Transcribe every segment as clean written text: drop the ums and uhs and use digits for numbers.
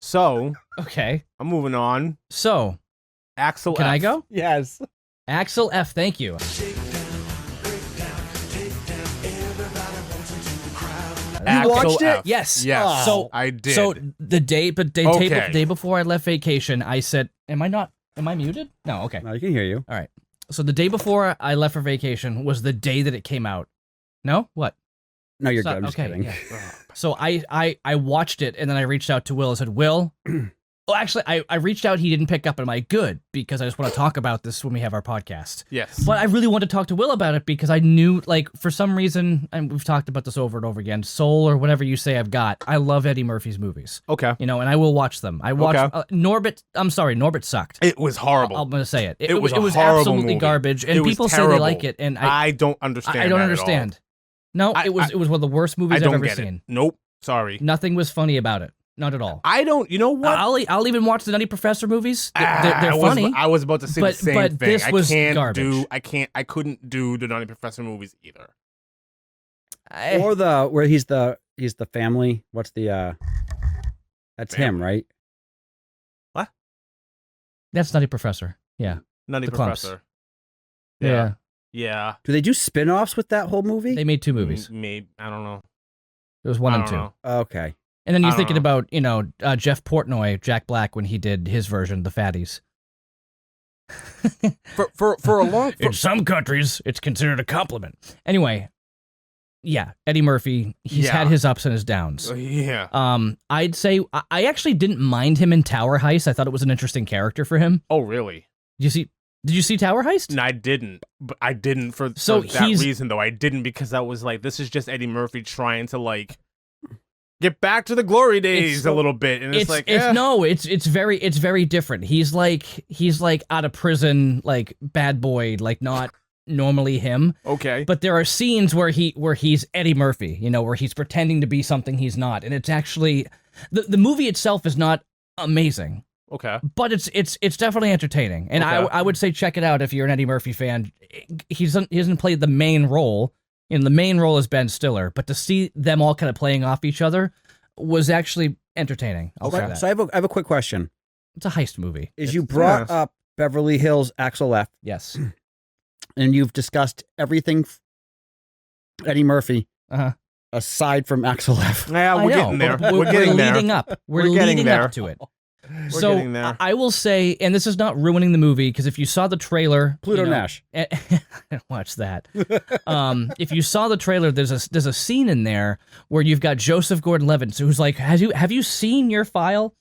So Okay. I'm moving on. So, Axel can F. I go? Yes. Axel F, thank you. Axel watched it? F. Yes. Yes. So I did. So the day before I left vacation, I said, am I muted? No, okay. No, I can hear you. All right. So the day before I left for vacation was the day that it came out. No? What? No, you're So- good. I'm just okay, kidding. yeah. So I watched it, and then I reached out to Will and said, Will, well, actually, I reached out. He didn't pick up, and I'm like, good, because I just want to talk about this when we have our podcast. Yes. But I really wanted to talk to Will about it because I knew, like, for some reason, and we've talked about this over and over again, Soul or whatever you say I've got, I love Eddie Murphy's movies. Okay. You know, and I will watch them. I watched Okay. Norbit. I'm sorry, Norbit sucked. It was horrible. I'm gonna say it. It was a it was horrible absolutely movie. garbage, and It was people say terrible. they like it, and I don't understand. I don't that understand. No, I- it was one of the worst At all. movies I I've don't ever get seen. it. Nope. Sorry. Nothing was funny about it. Not at all. I don't. You know what? I'll even watch the Nutty Professor movies. They're I was- funny. I was about to say but- the same but thing. this was I can't garbage. do. I couldn't do the Nutty Professor movies either. Or the where he's the family. What's the that's him, Family. right? That's Nutty Professor. Yeah. Nutty The Clumps. Professor. Yeah. Yeah. Do they do spin-offs with that whole movie? They made two movies. Maybe I don't know. It was one I and don't two. know. Okay. And then I you're don't thinking know. about, Jeff Portnoy, Jack Black, when he did his version, The Fatties. For a long. In some countries, it's considered a compliment. Anyway, yeah, Eddie Murphy, he's Yeah. had his ups and his downs. Yeah. I'd say I actually didn't mind him in Tower Heist. I thought it was an interesting character for him. Oh really? Did you see Tower Heist? And I didn't. But I didn't for So that he's- reason though. I didn't because I was like, this is just Eddie Murphy trying to like get back to the glory days It's- a little bit, and it's like it's very different. He's like out of prison, like bad boy, like not normally him. okay. But there are scenes where he's Eddie Murphy, where he's pretending to be something he's not, and it's actually the movie itself is not amazing, Okay. but it's definitely entertaining, and Okay. I would say check it out if you're an Eddie Murphy fan. He hasn't played the main role. The main role is Ben Stiller, but to see them all kind of playing off each other was actually entertaining. I'll say that. So I have a quick question. It's a heist movie. You brought yes. up Beverly Hills Axel F, Yes. and you've discussed everything Eddie Murphy Uh-huh. aside from Axel F. Yeah, I we're know, getting there. but We're getting there. leading up. We're We're getting leading there. up to it. We're So getting there. I will say, and this is not ruining the movie, because if you saw the trailer, Pluto Nash. watch that. If you saw the trailer, there's a scene in there where you've got Joseph Gordon-Levitt, who's like, have you seen your file?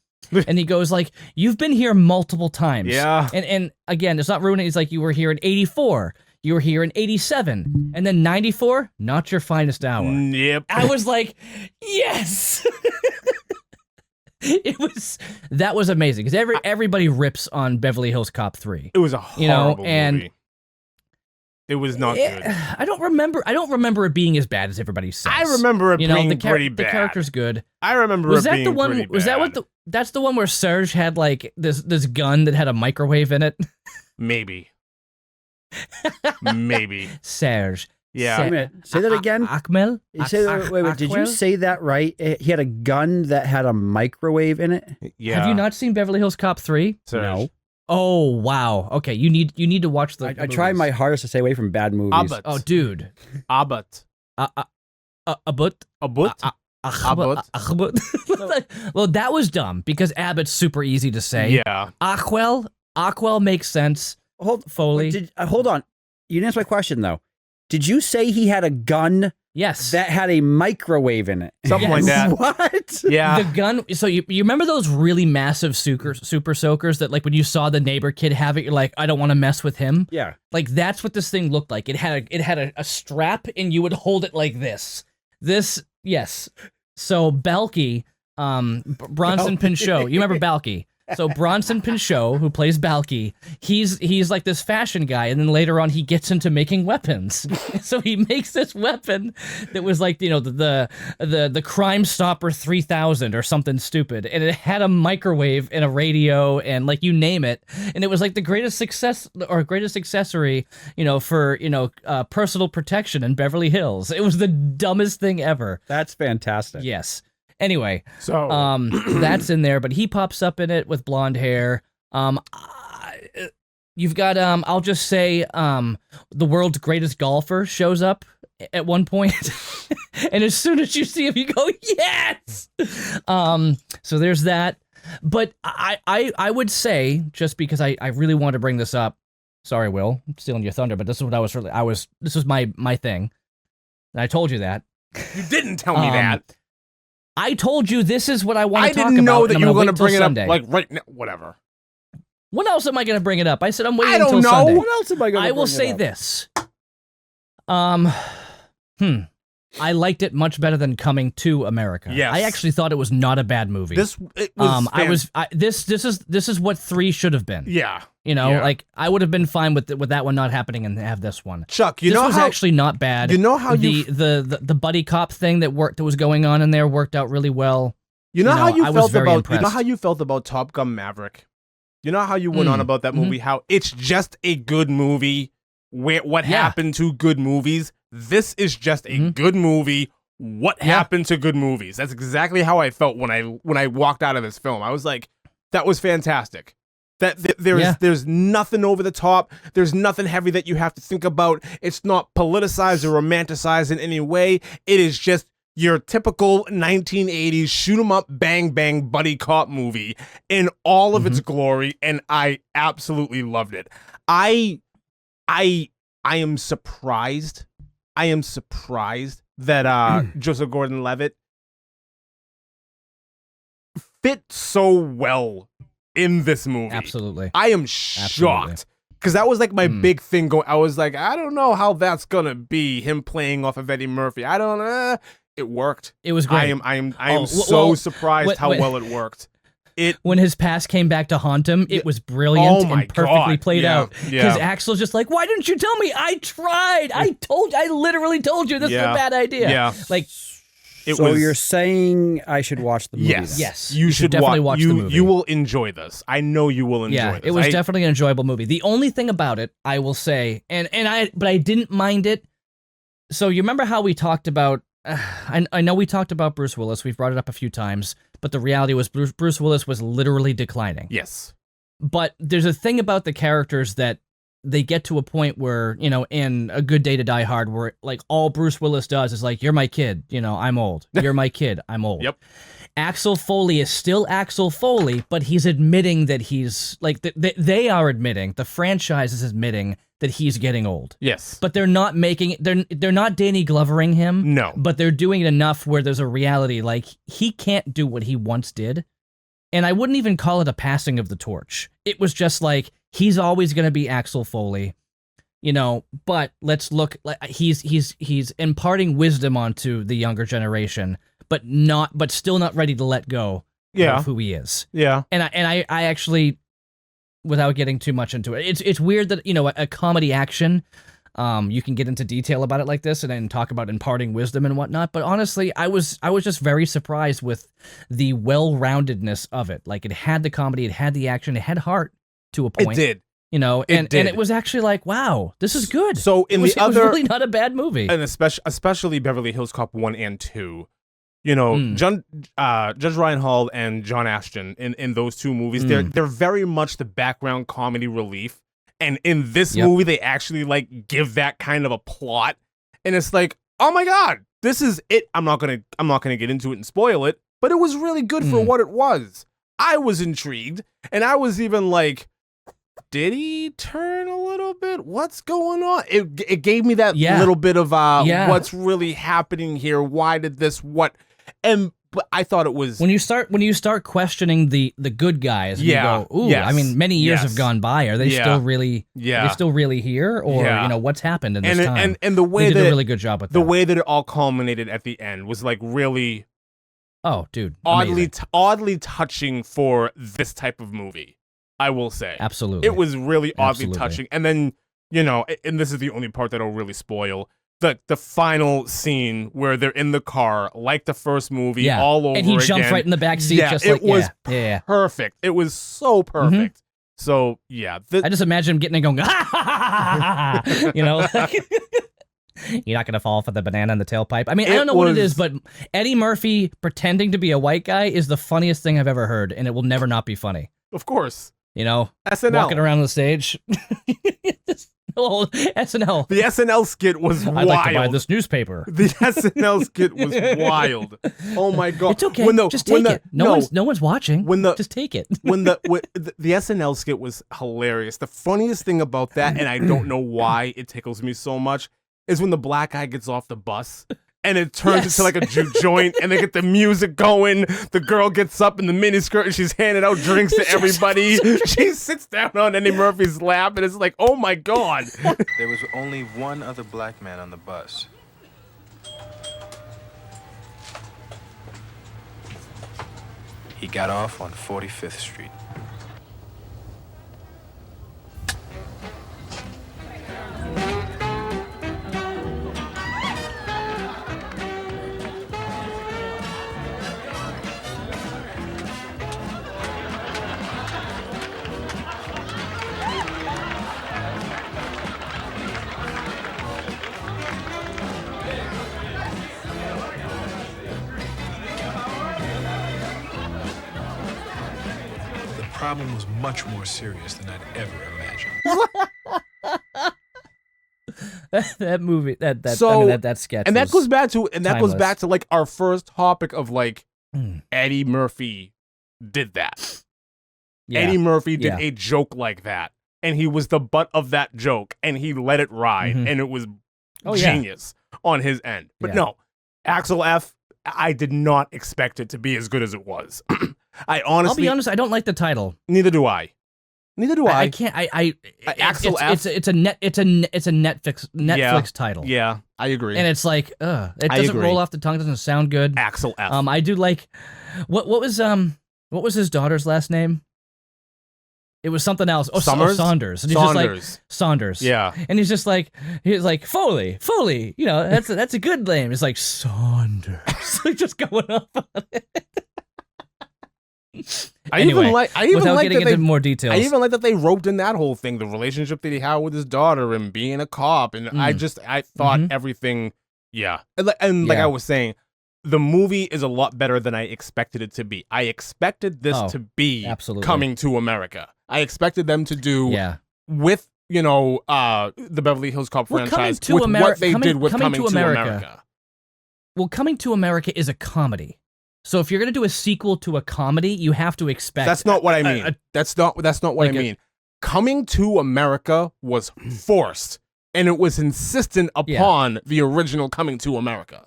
And he goes like, you've been here multiple times. Yeah. And again, it's not ruining. It's like you were here in 84, you were here in 87, and then 94, not your finest hour. Yep. I was like, yes. That was amazing because everybody rips on Beverly Hills Cop 3. It was a horrible movie. It was not good. I don't remember it being as bad as everybody says. I remember it being pretty bad. The character's good. I remember Was it that being the one? pretty Was that what bad. that's the one where Serge had like this gun that had a microwave in it? Maybe. Maybe. Serge. Yeah. Wait a minute. Say that again. Akmel? You say that, wait, did you Aquel? say that right? He had a gun that had a microwave in it? Yeah. Have you not seen Beverly Hills Cop 3? Serge. No. Oh wow. Okay, you need to watch the. I try my hardest to stay away from bad movies. Abbott. Oh, dude. Abbott. Abut. Abbott? Abbott. Well, that was dumb because Abbott's super easy to say. Yeah. Aquel makes sense. Foley. Hold on. You didn't answer my question, though. Did you say he had a gun Yes. that had a microwave in it? Something like that. What? Yeah. The gun. So you remember those really massive super soakers that like when you saw the neighbor kid have it, you're like, I don't want to mess with him. Yeah. Like that's what this thing looked like. It had a strap and you would hold it like this. Yes. So Balky, Bronson Pinchot. You remember Balky? So Bronson Pinchot, who plays Balky, he's like this fashion guy, and then later on he gets into making weapons. So he makes this weapon that was like the Crime Stopper 3000 or something stupid, and it had a microwave and a radio and like you name it, and it was like the greatest success or greatest accessory for personal protection in Beverly Hills. It was the dumbest thing ever. That's fantastic. Yes. Anyway, So that's in there, but he pops up in it with blonde hair. You've got I'll just say the world's greatest golfer shows up at one point. And as soon as you see him, you go, yes. So there's that. But I would say, just because I really want to bring this up. Sorry, Will, I'm stealing your thunder, but this is what this was my thing. And I told you that. you didn't tell me that. I told you this is what I want to talk about. I didn't know that you were going to bring it up Sunday. like right now. Whatever. When else am I going to bring it up? I said I'm waiting I don't until know. Sunday. What else am I going to I will say this. I liked it much better than Coming to America. Yes. I actually thought it was not a bad movie. This is what 3 should have been. Yeah. You know, Yeah. like I would have been fine with that one not happening and have this one. Chuck, This was actually not bad. You know how the buddy cop thing that was going on in there worked out really well. You know how you I was felt very about impressed. you know how you felt about Top Gun Maverick? You know how you went on about that movie, how it's just a good movie. What happened to good movies? This is just a good movie. What happened to good movies? That's exactly how I felt when I walked out of this film. I was like, that was fantastic. There's nothing over the top. There's nothing heavy that you have to think about. It's not politicized or romanticized in any way. It is just your typical 1980s shoot 'em up, bang bang buddy cop movie in all of its glory, and I absolutely loved it. I am surprised. I am surprised that Joseph Gordon-Levitt fit so well in this movie. Absolutely. I am shocked. Because that was like my big thing going. I was like, I don't know how that's gonna be, him playing off of Eddie Murphy. I don't know. It worked. It was great. I am so surprised how well it worked. When his past came back to haunt him, it was brilliant and perfectly played out. Because Axel's just like, why didn't you tell me? I tried. I literally told you this is a bad idea. Yeah. Like, you're saying I should watch the movie? Yes. Yes. You should definitely watch the movie. You will enjoy this. I know you will enjoy this. It was definitely an enjoyable movie. The only thing about it, I will say, but I didn't mind it. So you remember how we talked about, I know we talked about Bruce Willis. We've brought it up a few times. But the reality was Bruce Willis was literally declining. Yes. But there's a thing about the characters that they get to a point where, you know, in A Good Day to Die Hard, where like all Bruce Willis does is like, you're my kid, you know, I'm old. You're my kid, I'm old. Yep. Axel Foley is still Axel Foley, but he's admitting that he's like, they are admitting, the franchise is admitting that he's getting old. Yes. But they're not making they're not Danny Glovering him. No. But they're doing it enough where there's a reality, like he can't do what he once did. And I wouldn't even call it a passing of the torch. It was just like, he's always going to be Axel Foley, you know, but let's look, he's imparting wisdom onto the younger generation, but still not ready to let go of who he is. Yeah. And I actually, without getting too much into it, it's weird that, you know, a comedy action, you can get into detail about it like this and then talk about imparting wisdom and whatnot. But honestly, I was just very surprised with the well-roundedness of it. Like, it had the comedy, it had the action, it had heart to a point. It did. You know, and it was actually like, wow, this is good. So it was really not a bad movie. And especially Beverly Hills Cop 1 and 2. You know, Judge Reinhold and John Ashton in those two movies, they're very much the background comedy relief. And in this movie, they actually like give that kind of a plot. And it's like, oh my God, this is it. I'm not gonna get into it and spoil it, but it was really good for what it was. I was intrigued, and I was even like, did he turn a little bit? What's going on? It gave me that little bit of what's really happening here? Why did this? What? But I thought it was when you start questioning the good guys. And you go, ooh, I mean, many years have gone by. Are they still really? Are they still really here, or you know what's happened in this time? And the way they did that a really good job with the way that it all culminated at the end was like really, oh, dude, oddly touching for this type of movie. I will say, absolutely, it was really oddly touching. And then, you know, and this is the only part that'll really spoil. The final scene where they're in the car, like the first movie, all over again. And he jumps right in the back seat, just like, it was perfect. It was so perfect. So, yeah. I just imagine him getting it going, you know? You're not gonna fall for the banana in the tailpipe. I mean, I don't know what it is, but Eddie Murphy pretending to be a white guy is the funniest thing I've ever heard, and it will never not be funny. Of course. You know, SNL. Walking around the stage. Oh, SNL. The SNL skit was wild. I'd like to buy this newspaper. The SNL skit was wild. Oh my god! It's okay. Just take it. No one's watching. Just take it. The SNL skit was hilarious. The funniest thing about that, and I don't know why it tickles me so much, is when the black guy gets off the bus and it turns into like a juke joint, and they get the music going. The girl gets up in the miniskirt and she's handing out drinks to everybody. She sits down on Eddie Murphy's lap, and it's like, oh my god. There was only one other black man on the bus. He got off on 45th Street. The problem was much more serious than I'd ever imagined. That movie, that sketch, and that goes back to timeless. like our first topic of like Eddie Murphy did that. Yeah. Eddie Murphy did a joke like that, and he was the butt of that joke, and he let it ride, and it was genius on his end. But no, Axel F. I did not expect it to be as good as it was. I'll be honest, I don't like the title. Neither do I. I can't. Axel F. It's a Netflix title. Yeah, I agree. And it's like, it doesn't roll off the tongue. Doesn't sound good. Axel F. I do like. What was his daughter's last name? It was something else. Oh, Saunders. And he's just like Saunders. Yeah. And he's like Foley. You know, that's a good name. It's like Saunders. Like just going up on it. I even like without getting that into more details. I even like that they roped in that whole thing, the relationship that he had with his daughter and being a cop, and I thought everything, and like I was saying, the movie is a lot better than I expected it to be. I expected this to be Coming to America. I expected them to do with the Beverly Hills Cop franchise with what they did with Coming to America. Well, Coming to America is a comedy. So if you're going to do a sequel to a comedy, you have to expect... That's not what I mean. That's not what I mean. Coming to America was forced, and it was insistent upon the original Coming to America.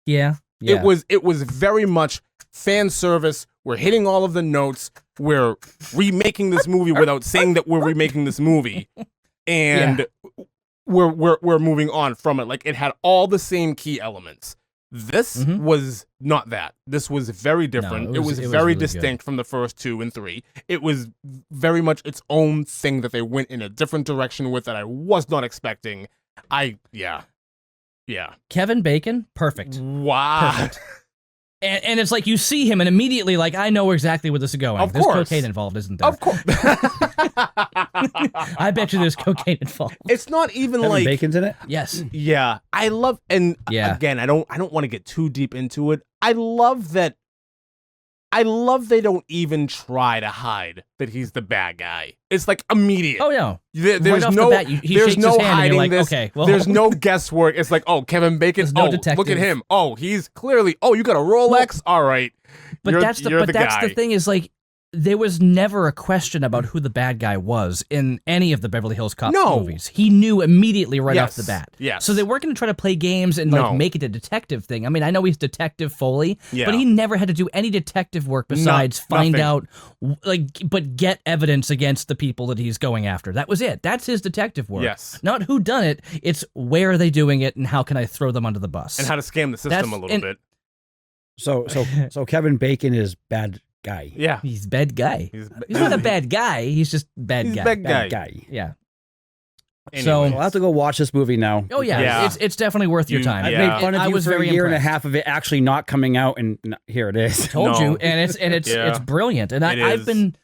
Yeah. It was very much fan service. We're hitting all of the notes. We're remaking this movie without saying that we're remaking this movie. And we're moving on from it. Like, it had all the same key elements. This was not that. This was very different. No, it was very really distinct from the first 2 and 3. It was very much its own thing that they went in a different direction with that I was not expecting. Kevin Bacon, perfect. Wow. Perfect. And it's like you see him and immediately like, I know exactly where this is going. Of there's course. cocaine involved, isn't there? Of course. I bet you there's cocaine involved. It's not even Kevin like Bacon's in it. Yes. Yeah. I love, and again, I don't want to get too deep into it. I love they don't even try to hide that he's the bad guy. It's like immediate. Oh no. There's right no the bat, there's no hiding like, this. Okay, well. There's no guesswork. It's like, oh, Kevin Bacon. There's no look at him. Oh, he's clearly. Oh, you got a Rolex. All right. But that's the thing is like, there was never a question about who the bad guy was in any of the Beverly Hills Cop movies. He knew immediately right off the bat. Yes. So they weren't going to try to play games and like make it a detective thing. I mean, I know he's Detective Foley, but he never had to do any detective work besides find out, but get evidence against the people that he's going after. That was it. That's his detective work. Yes. Not who done it. It's where are they doing it and how can I throw them under the bus? And how to scam the system a little bit. So Kevin Bacon is bad guy. Yeah. He's bad guy. He's not a bad guy. He's just bad guy. Bad guy. Yeah. Anyway. So I'll have to go watch this movie now. Oh yeah. It's definitely worth your time. I made fun of you for a year and a half of it actually not coming out, and here it is. Told you, and it's brilliant. And I've been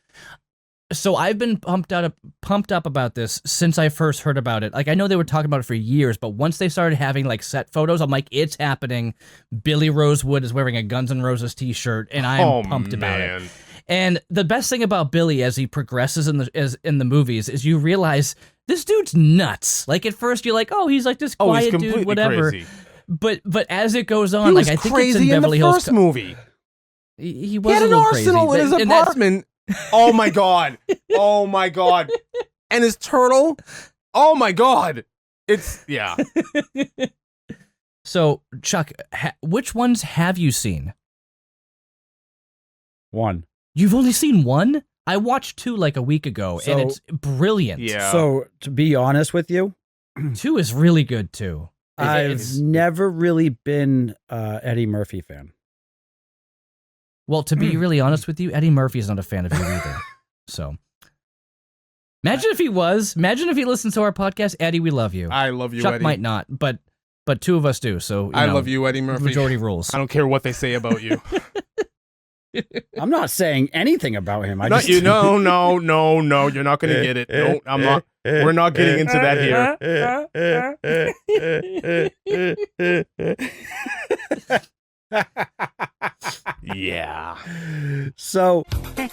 So I've been pumped up about this since I first heard about it. Like, I know they were talking about it for years, but once they started having like set photos, I'm like, it's happening. Billy Rosewood is wearing a Guns N' Roses t-shirt, and I'm pumped about it. And the best thing about Billy as he progresses in the movies is you realize this dude's nuts. Like, at first you're like, oh, he's like this quiet dude, whatever. Crazy. But as it goes on, He was like I think crazy it's in Beverly the Hills. First movie. He was had a an little arsenal crazy, in his and that's- apartment. Oh my god. Oh my god. And his turtle. Oh my god. It's yeah. So, Chuck, which ones have you seen? One. You've only seen one? I watched 2 like a week ago, and it's brilliant. Yeah. So to be honest with you, 2 is really good too. I've never really been Eddie Murphy fan. Well, to be really honest with you, Eddie Murphy's not a fan of you either. So, imagine if he was. Imagine if he listens to our podcast. Eddie, we love you. I love you, Chuck Eddie. might not, but 2 of us do. So I love you, Eddie Murphy. Majority rules. I don't care what they say about you. I'm not saying anything about him. No, you're not gonna get it. No, I'm not. We're not getting into that here. Yeah. So And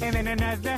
then another